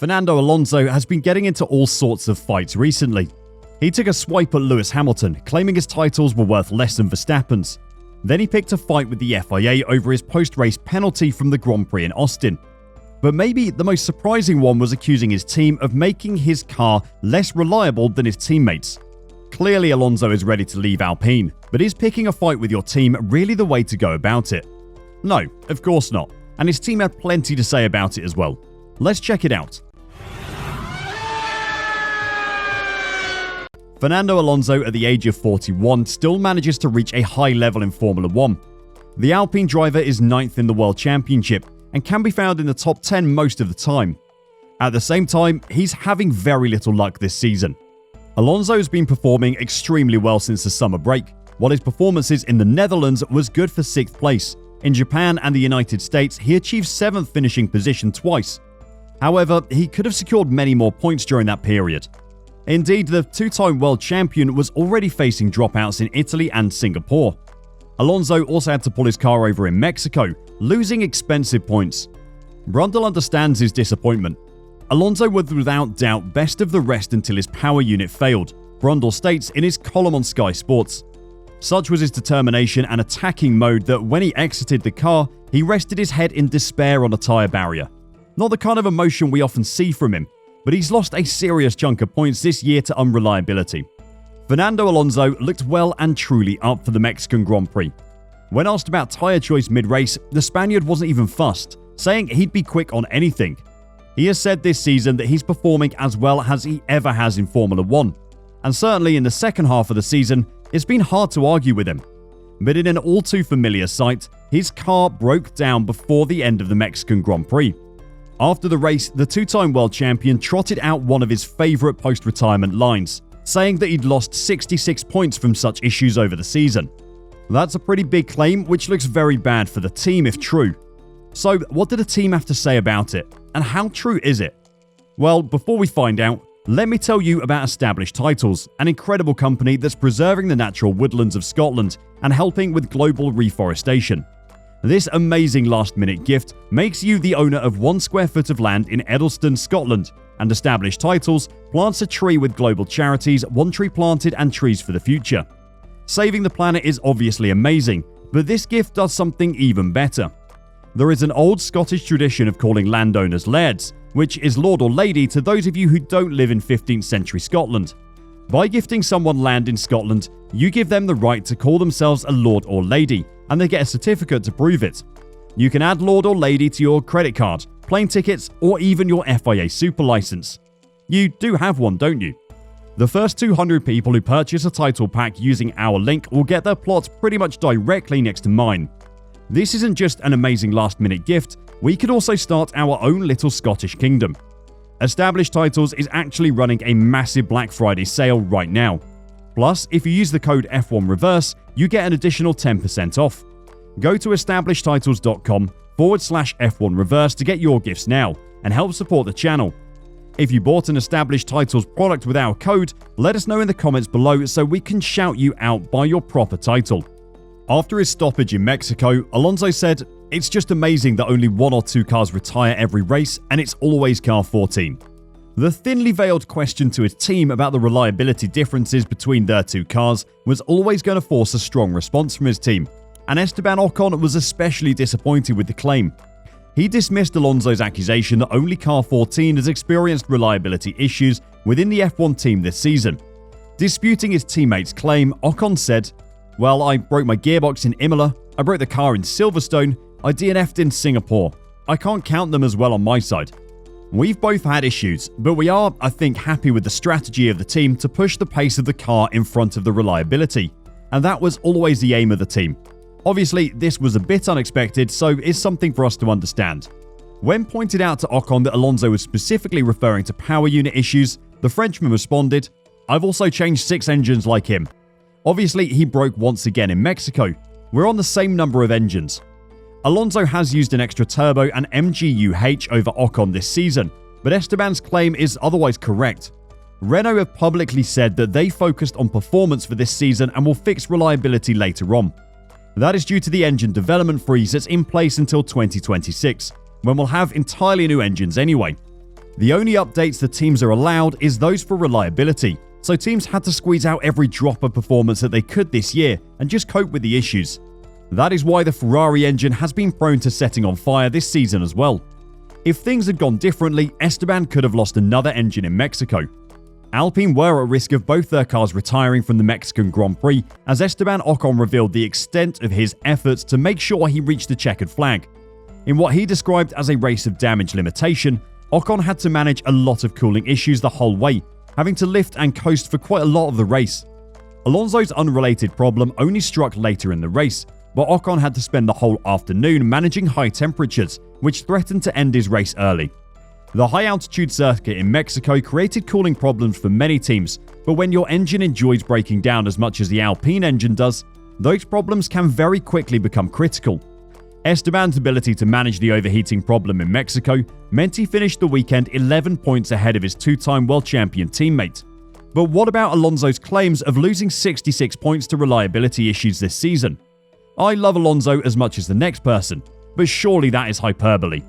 Fernando Alonso has been getting into all sorts of fights recently. He took a swipe at Lewis Hamilton, claiming his titles were worth less than Verstappen's. Then he picked a fight with the FIA over his post-race penalty from the Grand Prix in Austin. But maybe the most surprising one was accusing his team of making his car less reliable than his teammates. Clearly Alonso is ready to leave Alpine, but is picking a fight with your team really the way to go about it? No, of course not, and his team had plenty to say about it as well. Let's check it out. Fernando Alonso, at the age of 41, still manages to reach a high level in Formula 1. The Alpine driver is 9th in the World Championship and can be found in the top 10 most of the time. At the same time, he's having very little luck this season. Alonso has been performing extremely well since the summer break, while his performances in the Netherlands was good for 6th place. In Japan and the United States, he achieved 7th finishing position twice. However, he could have secured many more points during that period. Indeed, the two-time world champion was already facing dropouts in Italy and Singapore. Alonso also had to pull his car over in Mexico, losing expensive points. Brundle understands his disappointment. Alonso was without doubt best of the rest until his power unit failed, Brundle states in his column on Sky Sports. Such was his determination and attacking mode that when he exited the car, he rested his head in despair on a tyre barrier. Not the kind of emotion we often see from him, but he's lost a serious chunk of points this year to unreliability. Fernando Alonso looked well and truly up for the Mexican Grand Prix. When asked about tyre choice mid-race, the Spaniard wasn't even fussed, saying he'd be quick on anything. He has said this season that he's performing as well as he ever has in Formula 1, and certainly in the second half of the season, it's been hard to argue with him. But in an all-too-familiar sight, his car broke down before the end of the Mexican Grand Prix. After the race, the two-time world champion trotted out one of his favourite post-retirement lines, saying that he'd lost 66 points from such issues over the season. That's a pretty big claim, which looks very bad for the team if true. So, what did the team have to say about it, and how true is it? Well, before we find out, let me tell you about Established Titles, an incredible company that's preserving the natural woodlands of Scotland and helping with global reforestation. This amazing last-minute gift makes you the owner of 1 square foot of land in Edelston, Scotland, and Established Titles plants a tree with global charities, 1 tree planted and trees for the future. Saving the planet is obviously amazing, but this gift does something even better. There is an old Scottish tradition of calling landowners lairds, which is lord or lady to those of you who don't live in 15th century Scotland. By gifting someone land in Scotland, you give them the right to call themselves a lord or lady, and they get a certificate to prove it. You can add lord or lady to your credit card, plane tickets, or even your FIA super license. You do have one, don't you? The first 200 people who purchase a title pack using our link will get their plots pretty much directly next to mine. This isn't just an amazing last-minute gift, we could also start our own little Scottish kingdom. Established Titles is actually running a massive Black Friday sale right now. Plus, if you use the code F1Reverse, you get an additional 10% off. Go to establishedtitles.com/F1Reverse to get your gifts now and help support the channel. If you bought an Established Titles product with our code, let us know in the comments below so we can shout you out by your proper title. After his stoppage in Mexico, Alonso said, "It's just amazing that only 1 or 2 cars retire every race and it's always car 14. The thinly veiled question to his team about the reliability differences between their 2 cars was always going to force a strong response from his team, and Esteban Ocon was especially disappointed with the claim. He dismissed Alonso's accusation that only car 14 has experienced reliability issues within the F1 team this season. Disputing his teammate's claim, Ocon said, "Well, I broke my gearbox in Imola, I broke the car in Silverstone, I DNF'd in Singapore. I can't count them as well on my side. We've both had issues, but we are, I think, happy with the strategy of the team to push the pace of the car in front of the reliability, and that was always the aim of the team. Obviously, this was a bit unexpected, so it's something for us to understand." When pointed out to Ocon that Alonso was specifically referring to power unit issues, the Frenchman responded, "I've also changed 6 engines like him. Obviously, he broke once again in Mexico. We're on the same number of engines." Alonso has used an extra turbo and MGU-H over Ocon this season, but Esteban's claim is otherwise correct. Renault have publicly said that they focused on performance for this season and will fix reliability later on. That is due to the engine development freeze that's in place until 2026, when we'll have entirely new engines anyway. The only updates the teams are allowed is those for reliability, so teams had to squeeze out every drop of performance that they could this year and just cope with the issues. That is why the Ferrari engine has been prone to setting on fire this season as well. If things had gone differently, Esteban could have lost another engine in Mexico. Alpine were at risk of both their cars retiring from the Mexican Grand Prix, as Esteban Ocon revealed the extent of his efforts to make sure he reached the checkered flag. In what he described as a race of damage limitation, Ocon had to manage a lot of cooling issues the whole way, having to lift and coast for quite a lot of the race. Alonso's unrelated problem only struck later in the race, but Ocon had to spend the whole afternoon managing high temperatures, which threatened to end his race early. The high-altitude circuit in Mexico created cooling problems for many teams, but when your engine enjoys breaking down as much as the Alpine engine does, those problems can very quickly become critical. Esteban's ability to manage the overheating problem in Mexico meant he finished the weekend 11 points ahead of his two-time world champion teammate. But what about Alonso's claims of losing 66 points to reliability issues this season? I love Alonso as much as the next person, but surely that is hyperbole.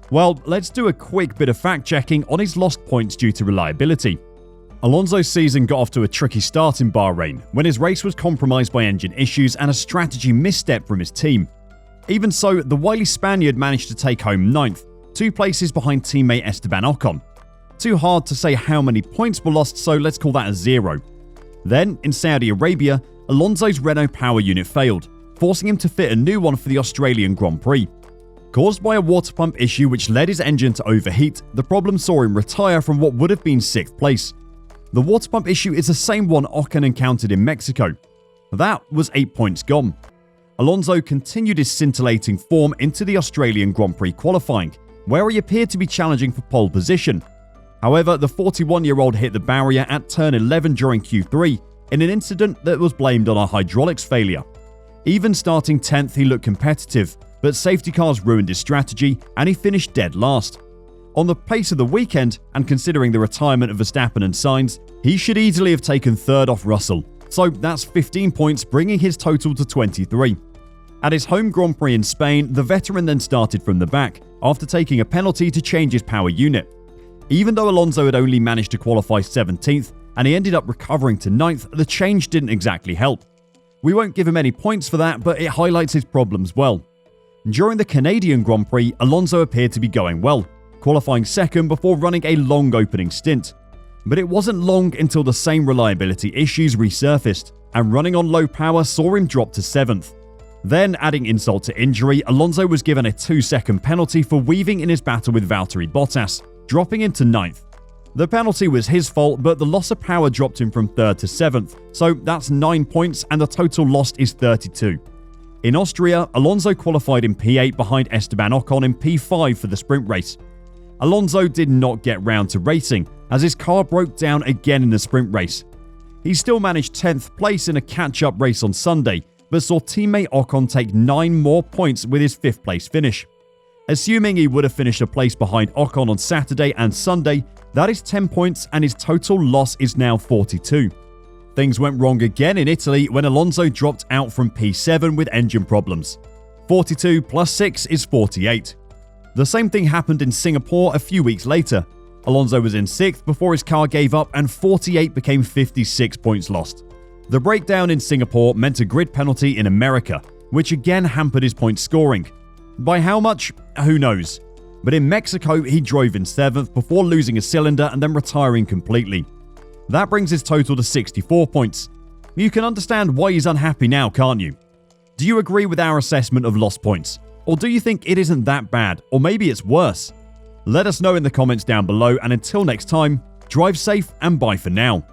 Well, let's do a quick bit of fact-checking on his lost points due to reliability. Alonso's season got off to a tricky start in Bahrain, when his race was compromised by engine issues and a strategy misstep from his team. Even so, the wily Spaniard managed to take home 9th, 2 places behind teammate Esteban Ocon. Too hard to say how many points were lost, so let's call that a 0. Then, in Saudi Arabia, Alonso's Renault power unit failed, forcing him to fit a new one for the Australian Grand Prix. Caused by a water pump issue which led his engine to overheat, the problem saw him retire from what would have been 6th place. The water pump issue is the same one Ocon encountered in Mexico. That was 8 points gone. Alonso continued his scintillating form into the Australian Grand Prix qualifying, where he appeared to be challenging for pole position. However, the 41-year-old hit the barrier at turn 11 during Q3 in an incident that was blamed on a hydraulics failure. Even starting 10th, he looked competitive, but safety cars ruined his strategy and he finished dead last. On the pace of the weekend, and considering the retirement of Verstappen and Sainz, he should easily have taken 3rd off Russell, so that's 15 points, bringing his total to 23. At his home Grand Prix in Spain, the veteran then started from the back, after taking a penalty to change his power unit. Even though Alonso had only managed to qualify 17th, and he ended up recovering to 9th, the change didn't exactly help. We won't give him any points for that, but it highlights his problems well. During the Canadian Grand Prix, Alonso appeared to be going well, qualifying 2nd before running a long opening stint. But it wasn't long until the same reliability issues resurfaced, and running on low power saw him drop to 7th. Then, adding insult to injury, Alonso was given a 2-second penalty for weaving in his battle with Valtteri Bottas, dropping into 9th. The penalty was his fault, but the loss of power dropped him from 3rd to 7th, so that's 9 points and the total lost is 32. In Austria, Alonso qualified in P8 behind Esteban Ocon in P5 for the sprint race. Alonso did not get round to racing, as his car broke down again in the sprint race. He still managed 10th place in a catch-up race on Sunday, but saw teammate Ocon take 9 more points with his 5th place finish. Assuming he would have finished a place behind Ocon on Saturday and Sunday, that is 10 points and his total loss is now 42. Things went wrong again in Italy when Alonso dropped out from P7 with engine problems. 42 plus 6 is 48. The same thing happened in Singapore a few weeks later. Alonso was in 6th before his car gave up and 48 became 56 points lost. The breakdown in Singapore meant a grid penalty in America, which again hampered his point scoring. By how much? Who knows. But in Mexico, he drove in 7th before losing a cylinder and then retiring completely. That brings his total to 64 points. You can understand why he's unhappy now, can't you? Do you agree with our assessment of lost points? Or do you think it isn't that bad, or maybe it's worse? Let us know in the comments down below, and until next time, drive safe and bye for now.